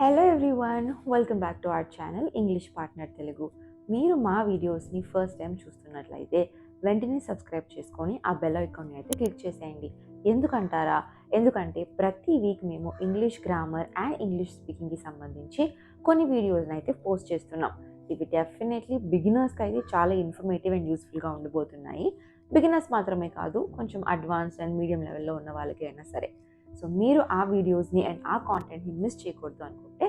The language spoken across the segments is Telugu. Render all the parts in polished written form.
Hello everyone, welcome back to our channel English partner Telugu. మీరు మా వీడియోస్ని ఫస్ట్ టైం చూస్తున్నట్లయితే వెంటనే సబ్స్క్రైబ్ చేసుకొని ఆ బెల్ ఐకాన్ని అయితే క్లిక్ చేసేయండి. ఎందుకంటారా? ఎందుకంటే ప్రతి వీక్ మేము ఇంగ్లీష్ గ్రామర్ అండ్ ఇంగ్లీష్ స్పీకింగ్కి సంబంధించి కొన్ని వీడియోస్ని అయితే పోస్ట్ చేస్తున్నాం. ఇవి డెఫినెట్లీ బిగినర్స్కి అయితే చాలా ఇన్ఫర్మేటివ్ అండ్ యూస్ఫుల్గా ఉండబోతున్నాయి. బిగినర్స్ మాత్రమే కాదు, కొంచెం అడ్వాన్స్డ్ అండ్ మీడియం లెవెల్లో ఉన్న వాళ్ళకి అయినా సరే. సో మీరు ఆ వీడియోస్ని అండ్ ఆ కాంటెంట్ని మిస్ చేయకూడదు అనుకుంటే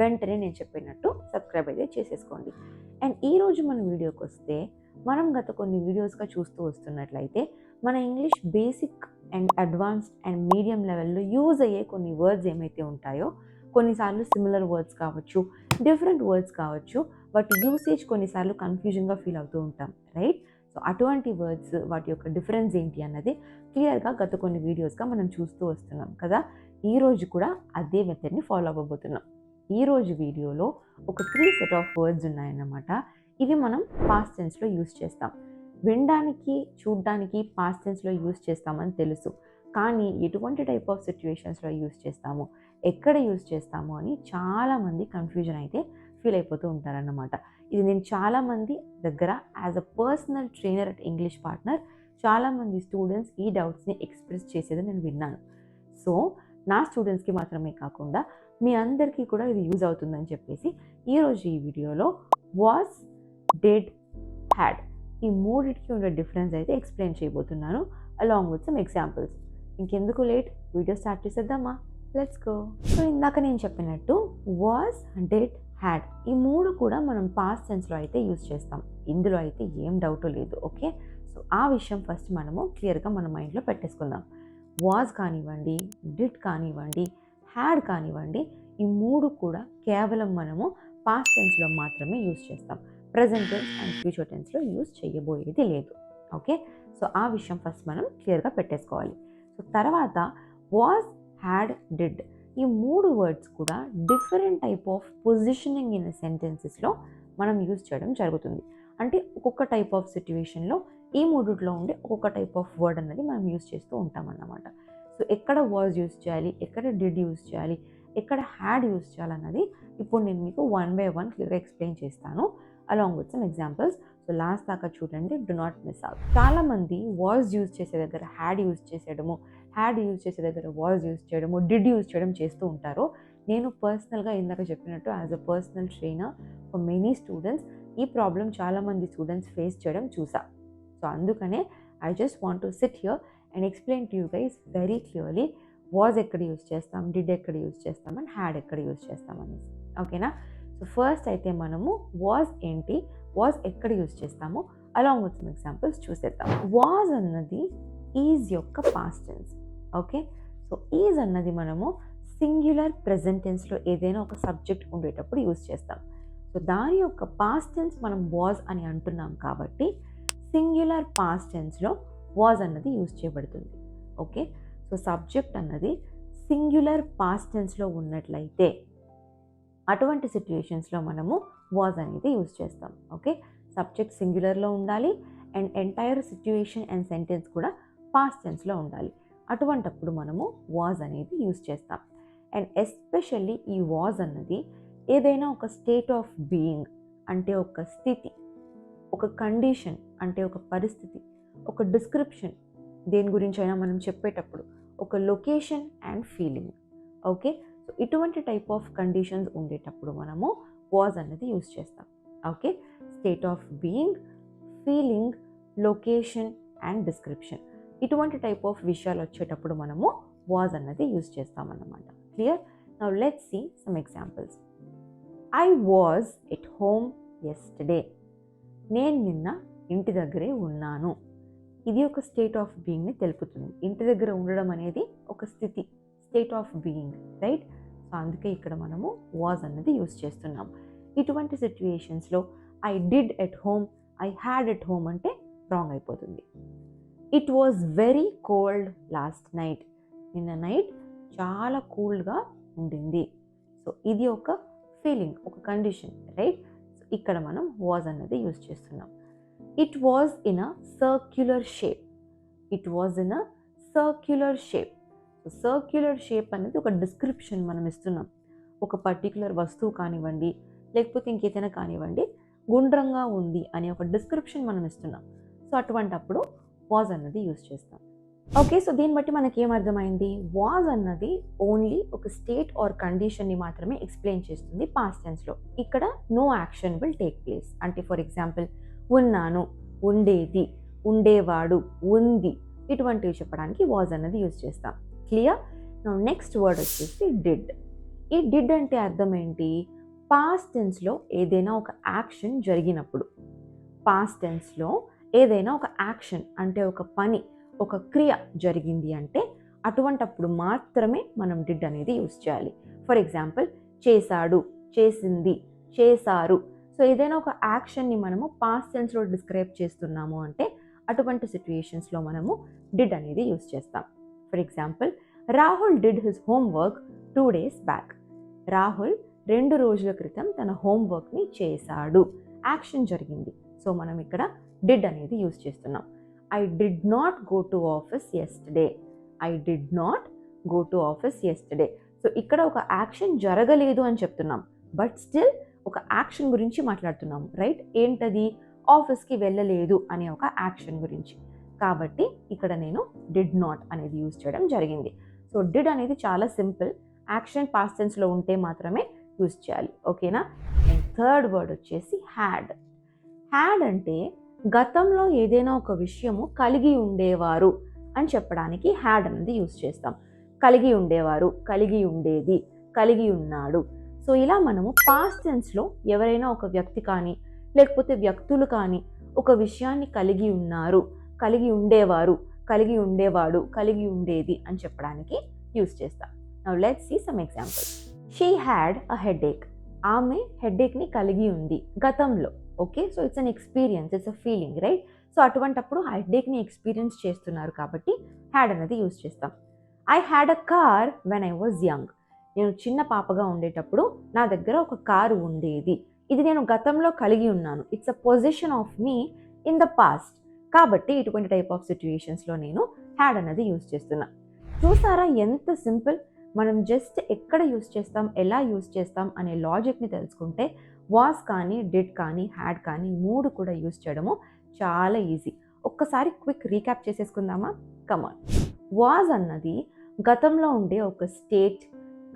వెంటనే నేను చెప్పినట్టు సబ్స్క్రైబ్ అయితే చేసేసుకోండి. అండ్ ఈరోజు మన వీడియోకి వస్తే, మనం గత కొన్ని వీడియోస్గా చూస్తూ వస్తున్నట్లయితే మన English basic and advanced and medium లెవెల్లో యూజ్ అయ్యే కొన్ని వర్డ్స్ ఏమైతే ఉంటాయో, కొన్నిసార్లు సిమిలర్ వర్డ్స్ కావచ్చు, డిఫరెంట్ వర్డ్స్ కావచ్చు, వాటి యూసేజ్ కొన్నిసార్లు కన్ఫ్యూజన్గా ఫీల్ అవుతూ ఉంటాం, రైట్? సో అటువంటి వర్డ్స్, వాటి యొక్క డిఫరెన్స్ ఏంటి అన్నది క్లియర్గా గత కొన్ని వీడియోస్గా మనం చూస్తూ వస్తున్నాం కదా. ఈరోజు కూడా అదే మెథడ్ని ఫాలో అవ్వబోతున్నాం. ఈరోజు వీడియోలో ఒక 3 సెట్ ఆఫ్ వర్డ్స్ ఉన్నాయన్నమాట. ఇవి మనం పాస్ట్ టెన్స్లో యూజ్ చేస్తాం. వినడానికి, చూడడానికి పాస్ట్ టెన్స్లో యూజ్ చేస్తామని తెలుసు, కానీ ఎటువంటి టైప్ ఆఫ్ సిచ్యువేషన్స్లో యూజ్ చేస్తాము, ఎక్కడ యూజ్ చేస్తాము అని చాలామంది కన్ఫ్యూజన్ అయితే ఫీల్ అయిపోతూ ఉంటారన్నమాట. ఇది నేను చాలామంది దగ్గర as a personal trainer at English partner చాలామంది స్టూడెంట్స్ ఈ డౌట్స్ని ఎక్స్ప్రెస్ చేసేది నేను విన్నాను. సో నా స్టూడెంట్స్కి మాత్రమే కాకుండా మీ అందరికీ కూడా ఇది యూజ్ అవుతుందని చెప్పేసి ఈరోజు ఈ వీడియోలో వాస్, డిడ్, హ్యాడ్ ఈ మూడింటికి ఉన్న డిఫరెన్స్ అయితే ఎక్స్ప్లెయిన్ చేయబోతున్నాను, అలాంగ్ విత్ సమ్ ఎగ్జాంపుల్స్. ఇంకెందుకు లేట్, వీడియో స్టార్ట్ చేసేద్దామా? Let's go. సో ఇందాక నేను చెప్పినట్టు వాస్, డిడ్, హ్యాడ్ ఈ మూడు కూడా మనం పాస్ట్ టెన్స్లో అయితే యూజ్ చేస్తాం. ఇందులో అయితే ఏం డౌట్ లేదు, ఓకే? సో ఆ విషయం ఫస్ట్ మనము క్లియర్గా మన మైండ్లో పెట్టేసుకుందాం. వాజ్ కానివ్వండి, డిడ్ కానివ్వండి, హ్యాడ్ కానివ్వండి, ఈ మూడు కూడా కేవలం మనము పాస్ట్ టెన్స్లో మాత్రమే యూజ్ చేస్తాం. ప్రెజెంట్ టెన్స్ అండ్ ఫ్యూచర్ టెన్స్లో యూజ్ చేయబోయేది లేదు, ఓకే? సో ఆ విషయం ఫస్ట్ మనం క్లియర్గా పెట్టేసుకోవాలి. సో తర్వాత వాజ్, హ్యాడ్, డిడ్ ఈ మూడు వర్డ్స్ కూడా different type of positioning in సెంటెన్సెస్లో మనం యూజ్ చేయడం జరుగుతుంది. అంటే ఒక్కొక్క టైప్ ఆఫ్ సిచ్యువేషన్లో ఈ మూడిట్లో ఉండే ఒక్కొక్క టైప్ ఆఫ్ వర్డ్ అనేది మనం యూజ్ చేస్తూ ఉంటాం అన్నమాట. సో ఎక్కడ వాజ్ యూజ్ చేయాలి, ఎక్కడ డిడ్ యూజ్ చేయాలి, ఎక్కడ హ్యాడ్ యూజ్ చేయాలన్నది ఇప్పుడు నేను మీకు 1 by 1 క్లియర్గా ఎక్స్ప్లెయిన్ చేస్తాను, along with some examples. So last దాకా చూడండి, డు నాట్ మిస్ అవుట్. చాలామంది వాజ్ యూజ్ చేసే దగ్గర హ్యాడ్ యూజ్ చేసేయడము, హ్యాడ్ యూజ్ చేసే దగ్గర వాజ్ యూజ్ చేయడము, డిడ్ యూజ్ చేయడం చేస్తూ ఉంటారు. నేను పర్సనల్గా ఇందాక చెప్పినట్టు as a personal trainer for many students ఈ ప్రాబ్లం చాలామంది స్టూడెంట్స్ ఫేస్ చేయడం చూసా. సో అందుకనే I just want to SIT here and explain to you guys very clearly was ఎక్కడ యూజ్ చేస్తాం, డిడ్ ఎక్కడ యూజ్ చేస్తాం అండ్ హ్యాడ్ ఎక్కడ యూజ్ చేస్తాం అనేసి, ఓకేనా? సో ఫస్ట్ అయితే మనము వాజ్ ఏంటి, వాజ్ ఎక్కడ యూజ్ చేస్తాము, అలాంగ్ విత్ సమ్ ఎగ్జాంపుల్స్ చూసేద్దాం. వాజ్ అన్నది ఈజ్ యొక్క past tense, okay? So is అన్నది మనము సింగ్యులర్ ప్రెజెంట్ టెన్స్లో ఏదైనా ఒక సబ్జెక్ట్ ఉండేటప్పుడు యూజ్ చేస్తాం. సో దాని యొక్క పాస్ట్ టెన్స్ మనం వాజ్ అని అంటున్నాం కాబట్టి సింగ్యులర్ పాస్ట్ టెన్స్లో వాజ్ అన్నది యూజ్ చేయబడుతుంది, ఓకే? సో సబ్జెక్ట్ అన్నది సింగ్యులర్ పాస్ట్ టెన్స్లో ఉన్నట్లయితే అటువంటి సిచ్యుయేషన్స్లో మనము వాజ్ అనేది యూజ్ చేస్తాం, ఓకే? సబ్జెక్ట్ సింగ్యులర్లో ఉండాలి and entire situation and sentence కూడా పాస్ట్ టెన్స్లో ఉండాలి. అటువంటప్పుడు మనము వాజ్ అనేది యూజ్ చేస్తాం. అండ్ ఎస్పెషల్లీ ఈ వాజ్ అన్నది ఏదైనా ఒక స్టేట్ ఆఫ్ బీయింగ్ అంటే ఒక స్థితి, ఒక కండిషన్ అంటే ఒక పరిస్థితి, ఒక డిస్క్రిప్షన్ దేని గురించి అయినా మనం చెప్పేటప్పుడు ఒక location and feeling, okay? So ఇటువంటి టైప్ ఆఫ్ కండిషన్స్ ఉండేటప్పుడు మనము వాజ్ అన్నది యూజ్ చేస్తాం, okay? State of being, feeling, location and description ఇటువంటి టైప్ ఆఫ్ విషయాలు వచ్చేటప్పుడు మనము వాజ్ అన్నది యూజ్ చేస్తామన్నమాట. Clear? Now let's see some examples. I was at home yesterday. నేను నిన్న ఇంటి దగ్గరే ఉన్నాను. ఇది ఒక స్టేట్ ఆఫ్ బీయింగ్ని తెలుపుతుంది. ఇంటి దగ్గర ఉండడం అనేది ఒక స్థితి, state of being, right? So అందుకే ఇక్కడ మనము వాజ్ అన్నది యూజ్ చేస్తున్నాం. ఇటువంటి సిచ్యుయేషన్స్లో I did at home, I had at home అంటే రాంగ్ అయిపోతుంది. It was very cold last night. నిన్న నైట్ చాలా కూల్గా ఉండింది. సో ఇది ఒక ఫీలింగ్, ఒక కండిషన్, రైట్? సో ఇక్కడ మనం వాజ్ అన్నది యూజ్ చేస్తున్నాం. It was in a circular shape. It was in a circular shape. So circular shape అనేది ఒక డిస్క్రిప్షన్ మనం ఇస్తున్నాం. ఒక పర్టిక్యులర్ వస్తువు కానివ్వండి, లేకపోతే ఇంకేదైనా కానివ్వండి, గుండ్రంగా ఉంది అనే ఒక డిస్క్రిప్షన్ మనం ఇస్తున్నాం. సో అటువంటప్పుడు వాజ్ అన్నది యూజ్ చేస్తాం. ఓకే, సో దీన్ని బట్టి మనకి ఏమర్థమైంది? వాజ్ అన్నది ఓన్లీ ఒక స్టేట్ ఆర్ కండిషన్ని మాత్రమే ఎక్స్ప్లెయిన్ చేస్తుంది పాస్ట్ టెన్స్లో. ఇక్కడ no action will take place. అంటే ఫర్ ఎగ్జాంపుల్ ఉన్నాను, ఉండేది, ఉండేవాడు, ఉంది, ఇటువంటివి చెప్పడానికి వాజ్ అన్నది యూజ్ చేస్తాం. క్లియర్? నెక్స్ట్ వర్డ్ వచ్చేసి డిడ్. ఈ డిడ్ అంటే అర్థం ఏంటి? పాస్ట్ టెన్స్లో ఏదైనా ఒక యాక్షన్ జరిగినప్పుడు, పాస్ట్ టెన్స్లో ఏదైనా ఒక యాక్షన్ అంటే ఒక పని, ఒక క్రియ జరిగింది అంటే అటువంటప్పుడు మాత్రమే మనం డిడ్ అనేది యూజ్ చేయాలి. ఫర్ ఎగ్జాంపుల్ చేశాడు, చేసింది, చేశారు. సో ఏదైనా ఒక యాక్షన్ని మనము పాస్ట్ టెన్స్లో డిస్క్రైబ్ చేస్తున్నాము అంటే అటువంటి సిచ్యుయేషన్స్లో మనము డిడ్ అనేది యూజ్ చేస్తాం. For example Rahul did his homework 2 days back. Rahul 2 రోజుల క్రితం తన హోంవర్క్ని చేశాడు. యాక్షన్ జరిగింది. సో మనం ఇక్కడ డిడ్ అనేది యూజ్ చేస్తున్నాం. I did not go to office yesterday. I did not go to office yesterday. So ఇక్కడ ఒక యాక్షన్ జరగలేదు అని చెప్తున్నాం, బట్ స్టిల్ ఒక యాక్షన్ గురించి మాట్లాడుతున్నాం, రైట్? ఏంటది? ఆఫీస్కి వెళ్ళలేదు అనే ఒక యాక్షన్ గురించి. కాబట్టి ఇక్కడ నేను డిడ్ నాట్ అనేది యూజ్ చేయడం జరిగింది. సో డిడ్ అనేది చాలా సింపుల్. యాక్షన్ పాస్ట్ టెన్స్లో ఉంటే మాత్రమే యూజ్ చేయాలి. ఓకేనా? అండ్ థర్డ్ వర్డ్ వచ్చేసి హ్యాడ్. హ్యాడ్ అంటే గతంలో ఏదైనా ఒక విషయము కలిగి ఉండేవారు అని చెప్పడానికి హ్యాడ్ అనేది యూజ్ చేస్తాం. కలిగి ఉండేవారు, కలిగి ఉండేది, కలిగి ఉన్నాడు. సో ఇలా మనము పాస్ట్ టెన్స్లో ఎవరైనా ఒక వ్యక్తి కానీ లేకపోతే వ్యక్తులు కానీ ఒక విషయాన్ని కలిగి ఉన్నారు, కలిగి ఉండేవారు, కలిగి ఉండేవాడు, కలిగి ఉండేది అని చెప్పడానికి యూజ్ చేస్తాం. Now let's see some examples. She had a headache. ఆమె హెడేక్ని కలిగి ఉంది గతంలో. Okay, so it's an experience, it's a feeling, right? So అటువంటప్పుడు హెడేక్ని ఎక్స్పీరియన్స్ చేస్తున్నారు కాబట్టి హ్యాడ్ అనేది యూజ్ చేస్తాం. I had a car when I was young. నేను చిన్న పాపగా ఉండేటప్పుడు నా దగ్గర ఒక కారు ఉండేది. ఇది నేను గతంలో కలిగి ఉన్నాను. It's a position of me in the past. కాబట్టి ఇటువంటి టైప్ ఆఫ్ సిచ్యుయేషన్స్లో నేను హ్యాడ్ అనేది యూజ్ చేస్తున్నా. చూసారా ఎంత సింపుల్? మనం జస్ట్ ఎక్కడ యూజ్ చేస్తాం, ఎలా యూజ్ చేస్తాం అనే లాజిక్ని తెలుసుకుంటే వాజ్ కానీ, డిడ్ కానీ, హ్యాడ్ కానీ 3 కూడా యూజ్ చేయడము చాలా ఈజీ. ఒక్కసారి క్విక్ రీక్యాప్ చేసేసుకుందామా? కమాన్. వాజ్ అన్నది గతంలో ఉండే ఒక స్టేట్,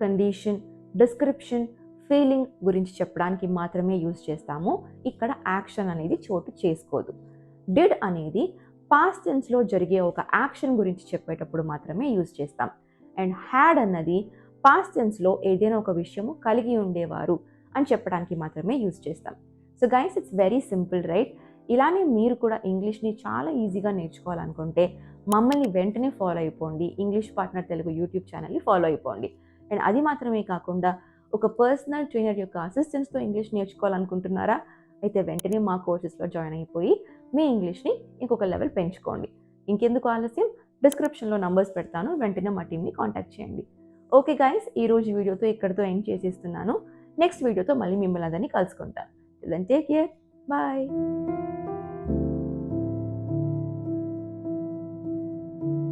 కండిషన్, డిస్క్రిప్షన్, ఫీలింగ్ గురించి చెప్పడానికి మాత్రమే యూజ్ చేస్తాము. ఇక్కడ యాక్షన్ అనేది చోటు చేసుకోదు. డిడ్ అనేది పాస్ట్ టెన్స్లో జరిగే ఒక యాక్షన్ గురించి చెప్పేటప్పుడు మాత్రమే యూజ్ చేస్తాం. అండ్ హ్యాడ్ అన్నది పాస్ట్ టెన్స్లో ఏదైనా ఒక విషయము కలిగి ఉండేవారు అని చెప్పడానికి మాత్రమే యూజ్ చేస్తాం. So guys, it's very simple, right? ఇలానే మీరు కూడా ఇంగ్లీష్ని చాలా ఈజీగా నేర్చుకోవాలనుకుంటే మమ్మల్ని వెంటనే ఫాలో అయిపోండి. ఇంగ్లీష్ పార్ట్నర్ తెలుగు యూట్యూబ్ ఛానల్ని ఫాలో అయిపోండి. అండ్ అది మాత్రమే కాకుండా ఒక పర్సనల్ ట్రైనర్ యొక్క అసిస్టెన్స్తో ఇంగ్లీష్ నేర్చుకోవాలనుకుంటున్నారా? అయితే వెంటనే మా కోర్సెస్లో జాయిన్ అయిపోయి మీ ఇంగ్లీష్ని ఇంకొక లెవెల్ పెంచుకోండి. ఇంకెందుకు ఆలస్యం? డిస్క్రిప్షన్లో నంబర్స్ పెడతాను, వెంటనే మా టీమ్ని కాంటాక్ట్ చేయండి. ఓకే గైస్, ఈరోజు వీడియోతో ఇక్కడితో ఎండ్ చేసేస్తున్నాను. నెక్స్ట్ వీడియోతో మళ్ళీ మిమ్మల్ని అందరినీ కలుసుకుంటాను. Take care, bye.